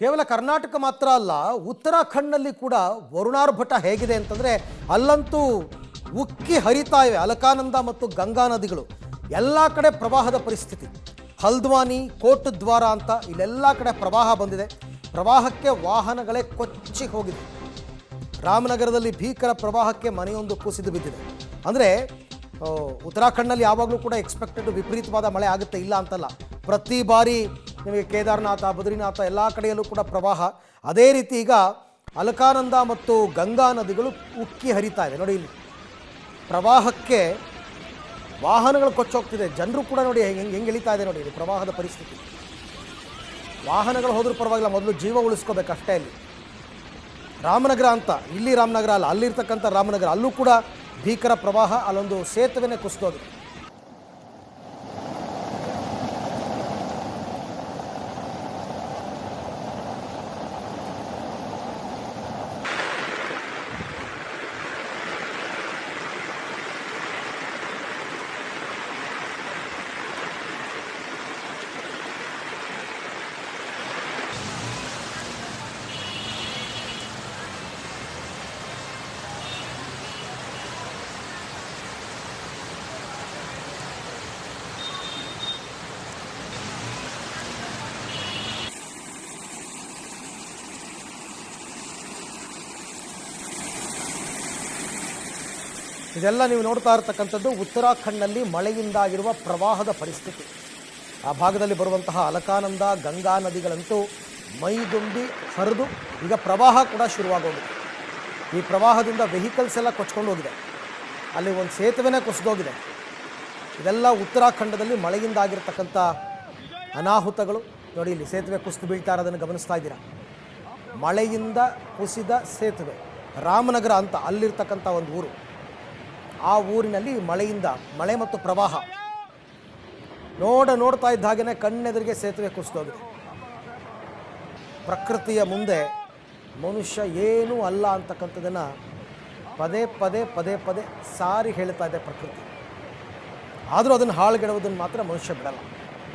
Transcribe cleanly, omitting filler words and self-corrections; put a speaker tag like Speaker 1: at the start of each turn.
Speaker 1: ಕೇವಲ ಕರ್ನಾಟಕ ಮಾತ್ರ ಅಲ್ಲ, ಉತ್ತರಾಖಂಡ್ನಲ್ಲಿ ಕೂಡ ವರುಣಾರ್ಭಟ ಹೇಗಿದೆ ಅಂತಂದರೆ ಅಲ್ಲಂತೂ ಉಕ್ಕಿ ಹರಿತಾ ಇವೆ ಅಲಕಾನಂದ ಮತ್ತು ಗಂಗಾ ನದಿಗಳು. ಎಲ್ಲ ಕಡೆ ಪ್ರವಾಹದ ಪರಿಸ್ಥಿತಿ. ಹಲ್ದ್ವಾನಿ, ಕೋಟ್ ದ್ವಾರ ಅಂತ ಇಲ್ಲೆಲ್ಲ ಕಡೆ ಪ್ರವಾಹ ಬಂದಿದೆ. ಪ್ರವಾಹಕ್ಕೆ ವಾಹನಗಳೇ ಕೊಚ್ಚಿ ಹೋಗಿದೆ. ರಾಮನಗರದಲ್ಲಿ ಭೀಕರ ಪ್ರವಾಹಕ್ಕೆ ಮನೆಯೊಂದು ಕುಸಿದು ಬಿದ್ದಿದೆ. ಅಂದರೆ ಉತ್ತರಾಖಂಡ್ನಲ್ಲಿ ಯಾವಾಗಲೂ ಕೂಡ ಎಕ್ಸ್ಪೆಕ್ಟೆಡ್ ವಿಪರೀತವಾದ ಮಳೆ ಆಗುತ್ತೆ, ಇಲ್ಲ ಅಂತಲ್ಲ. ಪ್ರತಿ ಬಾರಿ ನಿಮಗೆ ಕೇದಾರನಾಥ, ಬದ್ರಿನಾಥ ಎಲ್ಲ ಕಡೆಯಲ್ಲೂ ಕೂಡ ಪ್ರವಾಹ. ಅದೇ ರೀತಿ ಈಗ ಅಲಕಾನಂದ ಮತ್ತು ಗಂಗಾ ನದಿಗಳು ಉಕ್ಕಿ ಹರಿತಾ ಇದೆ. ನೋಡಿ, ಇಲ್ಲಿ ಪ್ರವಾಹಕ್ಕೆ ವಾಹನಗಳು ಕೊಚ್ಚೋಗ್ತಿದೆ. ಜನರು ಕೂಡ ನೋಡಿ ಹೆಂಗೆ ಎಳಿತಾ ಇದೆ. ನೋಡಿ, ಇಲ್ಲಿ ಪ್ರವಾಹದ ಪರಿಸ್ಥಿತಿ. ವಾಹನಗಳು ಹೋದ್ರೂ ಪರವಾಗಿಲ್ಲ, ಮೊದಲು ಜೀವ ಉಳಿಸ್ಕೋಬೇಕಷ್ಟೇ. ಅಲ್ಲಿ ರಾಮನಗರ ಅಂತ, ಇಲ್ಲಿ ರಾಮನಗರ ಅಲ್ಲ, ಅಲ್ಲಿರ್ತಕ್ಕಂಥ ರಾಮನಗರ, ಅಲ್ಲೂ ಕೂಡ ಭೀಕರ ಪ್ರವಾಹ. ಅಲ್ಲೊಂದು ಸೇತುವೆನೇ ಕುಸಿದೋಗಿದೆ. ಇದೆಲ್ಲ ನೀವು ನೋಡ್ತಾ ಇರತಕ್ಕಂಥದ್ದು ಉತ್ತರಾಖಂಡ್ನಲ್ಲಿ ಮಳೆಯಿಂದಾಗಿರುವ ಪ್ರವಾಹದ ಪರಿಸ್ಥಿತಿ. ಆ ಭಾಗದಲ್ಲಿ ಬರುವಂತಹ ಅಲಕಾನಂದ, ಗಂಗಾ ನದಿಗಳಂತೂ ಮೈದುಂಬಿ ಹರಿದು ಈಗ ಪ್ರವಾಹ ಕೂಡ ಶುರುವಾಗೋಗಿದೆ. ಈ ಪ್ರವಾಹದಿಂದ ವೆಹಿಕಲ್ಸ್ ಎಲ್ಲ ಕೊಚ್ಕೊಂಡು ಹೋಗಿದೆ. ಅಲ್ಲಿ ಒಂದು ಸೇತುವೆನೇ ಕುಸಿದೋಗಿದೆ. ಇದೆಲ್ಲ ಉತ್ತರಾಖಂಡದಲ್ಲಿ ಮಳೆಯಿಂದಾಗಿರ್ತಕ್ಕಂಥ ಅನಾಹುತಗಳು. ನೋಡಿ, ಇಲ್ಲಿ ಸೇತುವೆ ಕುಸಿದು ಬೀಳ್ತಾ ಇರೋದನ್ನು ಗಮನಿಸ್ತಾ ಇದ್ದೀರಾ. ಮಳೆಯಿಂದ ಕುಸಿದ ಸೇತುವೆ. ರಾಮನಗರ ಅಂತ ಅಲ್ಲಿರ್ತಕ್ಕಂಥ ಒಂದು ಊರು. ಆ ಊರಿನಲ್ಲಿ ಮಳೆ ಮತ್ತು ಪ್ರವಾಹ ನೋಡ್ತಾ ಇದ್ದ ಹಾಗೆಯೇ ಕಣ್ಣೆದುರಿಗೆ ಸೇತುವೆ ಕುಸಿದೋಗಿದೆ. ಪ್ರಕೃತಿಯ ಮುಂದೆ ಮನುಷ್ಯ ಏನೂ ಅಲ್ಲ ಅಂತಕ್ಕಂಥದ್ದನ್ನು ಪದೇ ಪದೇ ಪದೇ ಪದೇ ಸಾರಿ ಹೇಳ್ತಾ ಇದೆ ಪ್ರಕೃತಿ. ಆದರೂ ಅದನ್ನು ಹಾಳುಗೆಡುವುದನ್ನು ಮಾತ್ರ ಮನುಷ್ಯ ಬಿಡಲ್ಲ.